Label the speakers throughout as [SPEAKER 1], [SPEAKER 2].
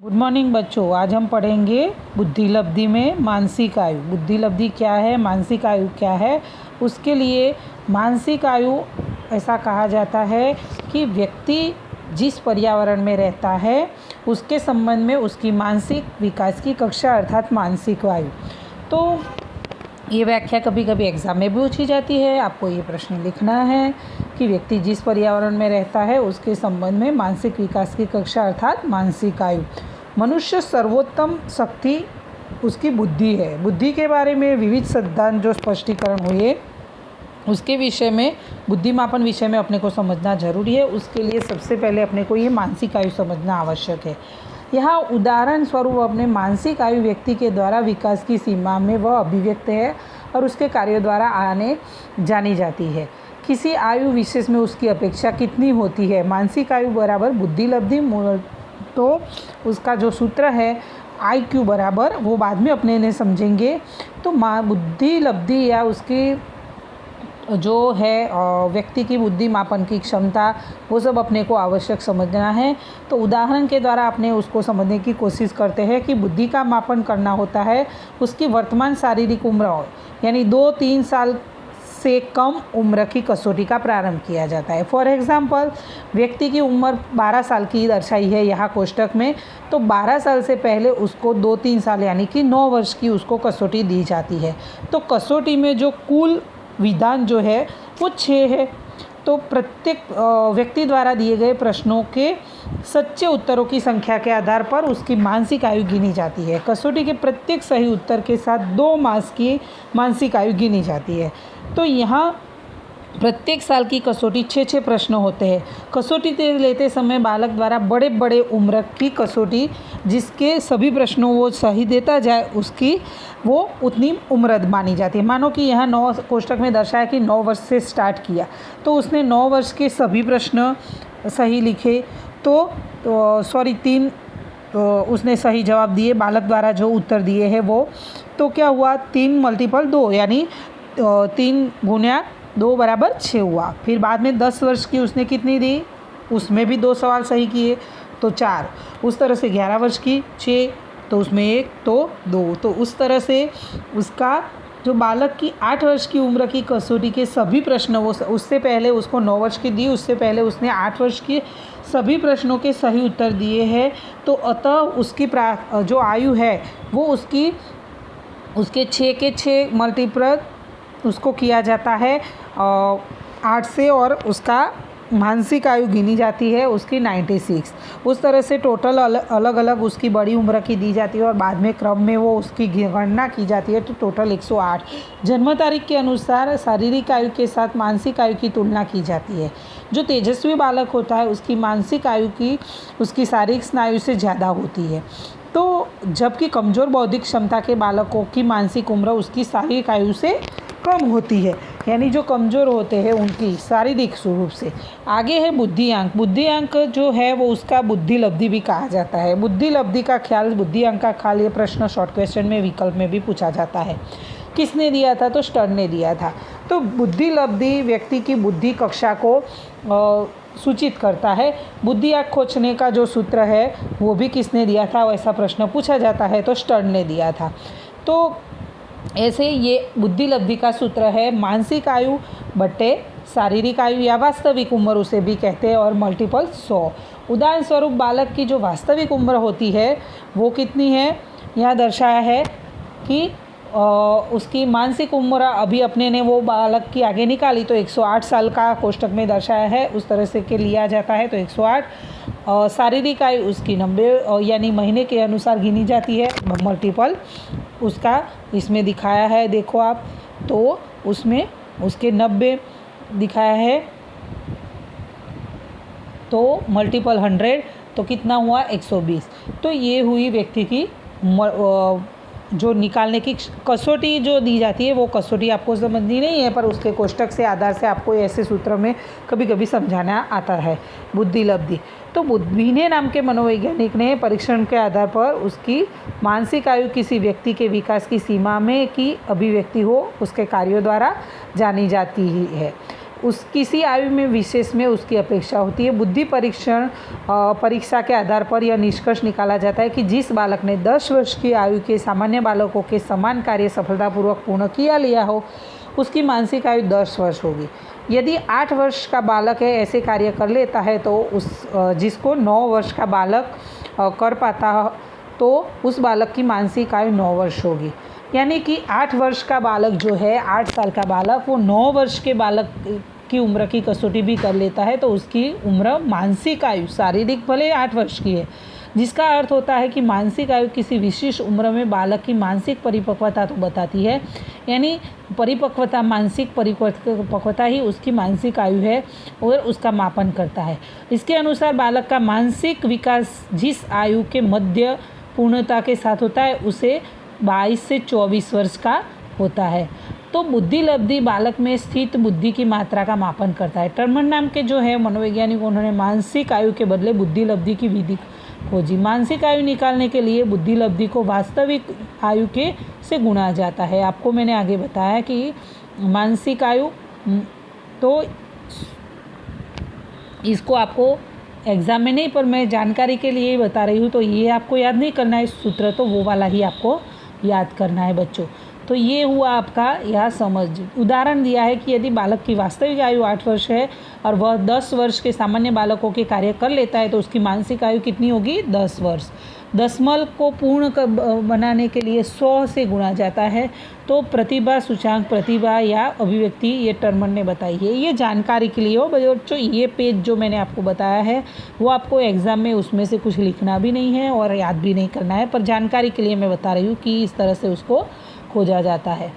[SPEAKER 1] Good morning बच्चों। आज हम पढ़ेंगे बुद्धिलब्धि में मानसिक आयु। बुद्धिलब्धि क्या है, मानसिक आयु क्या है। उसके लिए मानसिक आयु ऐसा कहा जाता है कि व्यक्ति जिस पर्यावरण में रहता है उसके संबंध में उसकी मानसिक विकास की कक्षा अर्थात मानसिक आयु। तो ये व्याख्या कभी कभी एग्ज़ाम में भी पूछी जाती है। आपको ये प्रश्न लिखना है कि व्यक्ति जिस पर्यावरण में रहता है उसके संबंध में मानसिक विकास की कक्षा अर्थात मानसिक आयु। मनुष्य सर्वोत्तम शक्ति उसकी बुद्धि है। बुद्धि के बारे में विविध सिद्धांत जो स्पष्टीकरण हुए उसके विषय में, बुद्धिमापन विषय में अपने को समझना जरूरी है। उसके लिए सबसे पहले अपने को ये मानसिक आयु समझना आवश्यक है। यहाँ उदाहरण स्वरूप अपने मानसिक आयु व्यक्ति के द्वारा विकास की सीमा में वह अभिव्यक्त है और उसके कार्यों द्वारा आने जानी जाती है। किसी आयु विशेष में उसकी अपेक्षा कितनी होती है। मानसिक आयु बराबर बुद्धिलब्धि। तो उसका जो सूत्र है IQ बराबर, वो बाद में अपने ने समझेंगे। तो बुद्धिलब्धि या उसकी जो है व्यक्ति की बुद्धि मापन की क्षमता, वो सब अपने को आवश्यक समझना है। तो उदाहरण के द्वारा अपने उसको समझने की कोशिश करते हैं कि बुद्धि का मापन करना होता है उसकी वर्तमान शारीरिक उम्र, यानी 2-3 साल से कम उम्र की कसौटी का प्रारंभ किया जाता है। फॉर एग्जांपल, व्यक्ति की उम्र 12 साल की दर्शाई है यहाँ कोष्टक में। तो 12 साल से पहले उसको 2-3 साल यानी कि 9 वर्ष की उसको कसौटी दी जाती है। तो कसौटी में जो कुल विधान जो है वो 6 है। तो प्रत्येक व्यक्ति द्वारा दिए गए प्रश्नों के सच्चे उत्तरों की संख्या के आधार पर उसकी मानसिक आयु गिनी जाती है। कसौटी के प्रत्येक सही उत्तर के साथ 2 मास की मानसिक आयु गिनी जाती है। तो यहाँ प्रत्येक साल की कसौटी 6-6 प्रश्न होते हैं। कसौटी लेते समय बालक द्वारा बड़े बड़े उम्र की कसौटी, जिसके सभी प्रश्नों वो सही देता जाए, उसकी वो उतनी उम्र मानी जाती है। मानो कि यहाँ 9 कोष्टक में दर्शाया कि 9 वर्ष से स्टार्ट किया, तो उसने 9 वर्ष के सभी प्रश्न सही लिखे। तो 3 उसने सही जवाब दिए, बालक द्वारा जो उत्तर दिए हैं वो। तो क्या हुआ, 3 × 2 यानी 3 × 2 = 6 हुआ। फिर बाद में 10 वर्ष की उसने कितनी दी, उसमें भी 2 सवाल सही किए तो 4। उस तरह से 11 वर्ष की 6, तो उसमें 1 तो 2। तो उस तरह से उसका जो बालक की 8 वर्ष की उम्र की कसौटी के सभी प्रश्न, वो उससे पहले उसको 9 वर्ष की दी, उससे पहले उसने 8 वर्ष के सभी प्रश्नों के सही उत्तर दिए हैं। तो अतः उसकी जो आयु है वो उसके 6 के 6 मल्टीपल उसको किया जाता है 8 से, और उसका मानसिक आयु गिनी जाती है उसकी 96। उस तरह से टोटल अलग अलग उसकी बड़ी उम्र की दी जाती है और बाद में क्रम में वो उसकी गणना की जाती है। तो टोटल 108 जन्म तारीख के अनुसार शारीरिक आयु के साथ मानसिक आयु की तुलना की जाती है। जो तेजस्वी बालक होता है उसकी मानसिक आयु की उसकी शारीरिक स्नायु से ज़्यादा होती है। तो जबकि कमज़ोर बौद्धिक क्षमता के बालकों की मानसिक उम्र उसकी शारीरिक आयु से कम होती है, यानी जो कमज़ोर होते हैं उनकी शारीरिक रूप से। आगे है बुद्धिआंक। बुद्धिआंक जो है वो उसका बुद्धिलब्धि भी कहा जाता है। बुद्धिलब्धि का ख्याल, बुद्धिआंक का ख्याल, ये प्रश्न शॉर्ट क्वेश्चन में विकल्प में भी पूछा जाता है। किसने दिया था, तो स्टर्न ने दिया था। तो बुद्धिलब्धि व्यक्ति की बुद्धि कक्षा को सूचित करता है। बुद्धिआंक खोजने का जो सूत्र है वो भी किसने दिया था, वैसा प्रश्न पूछा जाता है तो स्टर्न ने दिया था। तो ऐसे ये बुद्धिलब्धि का सूत्र है मानसिक आयु बटे शारीरिक आयु या वास्तविक उम्र उसे भी कहते हैं, और मल्टीपल 100। उदाहरण स्वरूप बालक की जो वास्तविक उम्र होती है वो कितनी है, यहाँ दर्शाया है कि उसकी मानसिक उम्र अभी अपने ने वो बालक की आगे निकाली तो 108 साल का कोष्टक में दर्शाया है, उस तरह से के लिया जाता है तो 108। शारीरिक आयु उसकी 90 यानी महीने के अनुसार गिनी जाती है, मल्टीपल उसका इसमें दिखाया है, देखो आप। तो उसमें उसके 90 दिखाया है, तो मल्टीपल 100 तो कितना हुआ, 120। तो ये हुई व्यक्ति की जो निकालने की कसौटी जो दी जाती है, वो कसौटी आपको समझनी नहीं है, पर उसके कोष्टक से आधार से आपको ऐसे सूत्र में कभी कभी समझाना आता है। बुद्धिलब्धि तो बुद्धिने नाम के मनोवैज्ञानिक ने परीक्षण के आधार पर उसकी मानसिक आयु किसी व्यक्ति के विकास की सीमा में की अभिव्यक्ति हो उसके कार्यों द्वारा जानी जाती ही है। उस किसी आयु में विशेष में उसकी अपेक्षा होती है। बुद्धि परीक्षा के आधार पर यह निष्कर्ष निकाला जाता है कि जिस बालक ने 10 वर्ष की आयु के सामान्य बालकों के समान कार्य सफलतापूर्वक पूर्ण किया लिया हो, उसकी मानसिक आयु 10 वर्ष होगी। यदि 8 वर्ष का बालक है ऐसे कार्य कर लेता है तो जिसको 9 वर्ष का बालक कर पाता तो उस बालक की मानसिक आयु 9 वर्ष होगी। यानी कि 8 वर्ष का बालक जो है, 8 साल का बालक, वो 9 वर्ष के बालक की उम्र की कसौटी भी कर लेता है तो उसकी उम्र मानसिक आयु, शारीरिक भले 8 वर्ष की है, जिसका अर्थ होता है कि मानसिक आयु किसी विशेष उम्र में बालक की मानसिक परिपक्वता तो बताती है। यानी परिपक्वता, मानसिक परिपक्वता ही उसकी मानसिक आयु है और उसका मापन करता है। इसके अनुसार बालक का मानसिक विकास जिस आयु के मध्य पूर्णता के साथ होता है उसे 22 से 24 वर्ष का होता है। तो बुद्धि लब्धि बालक में स्थित बुद्धि की मात्रा का मापन करता है। टर्मन नाम के जो है मनोवैज्ञानिक, उन्होंने मानसिक आयु के बदले बुद्धि लब्धि की विधि खोजी। मानसिक आयु निकालने के लिए बुद्धि लब्धि को वास्तविक आयु के से गुणा जाता है। आपको मैंने आगे बताया कि मानसिक आयु, तो इसको आपको एग्ज़ाम में नहीं, पर मैं जानकारी के लिए ही बता रही हूँ। तो ये आपको याद नहीं करना है सूत्र, तो वो वाला ही आपको याद करना है बच्चों। तो ये हुआ आपका यह समझ। उदाहरण दिया है कि यदि बालक की वास्तविक आयु 8 वर्ष है और वह 10 वर्ष के सामान्य बालकों के कार्य कर लेता है तो उसकी मानसिक आयु कितनी होगी? 10 वर्ष। दशमलव को पूर्ण बनाने के लिए 100 से गुणा जाता है। तो प्रतिभा सूचांक, प्रतिभा या अभिव्यक्ति, ये टर्मन ने बताई है। ये जानकारी के लिए हो बच्चों। ये पेज जो मैंने आपको बताया है वो आपको एग्ज़ाम में उसमें से कुछ लिखना भी नहीं है और याद भी नहीं करना है, पर जानकारी के लिए मैं बता रही हूँ कि इस तरह से उसको खोजा जाता है।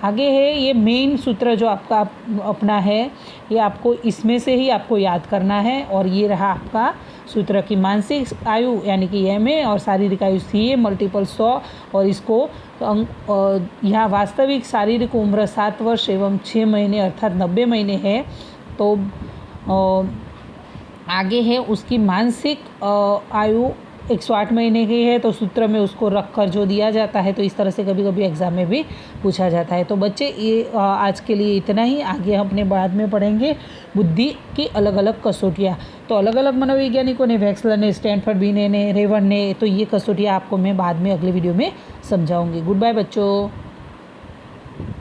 [SPEAKER 1] आगे है ये मेन सूत्र जो आपका अपना है, ये आपको इसमें से ही आपको याद करना है। और ये रहा आपका सूत्र की मानसिक आयु यानी कि MA और शारीरिक आयु CA मल्टीपल 100, और इसको यहाँ वास्तविक शारीरिक उम्र 7 वर्ष एवं 6 महीने अर्थात 90 महीने है। तो आगे है उसकी मानसिक आयु 108 महीने की है, तो सूत्र में उसको रख कर जो दिया जाता है, तो इस तरह से कभी कभी एग्ज़ाम में भी पूछा जाता है। तो बच्चे ये आज के लिए इतना ही। आगे हम अपने बाद में पढ़ेंगे बुद्धि की अलग अलग कसौटियाँ। तो अलग अलग मनोवैज्ञानिकों ने, वेक्सलर ने, स्टैनफोर्ड बीने ने, रेवन ने, तो ये कसौटियाँ आपको मैं बाद में अगले वीडियो में समझाऊंगी। गुड बाय बच्चों।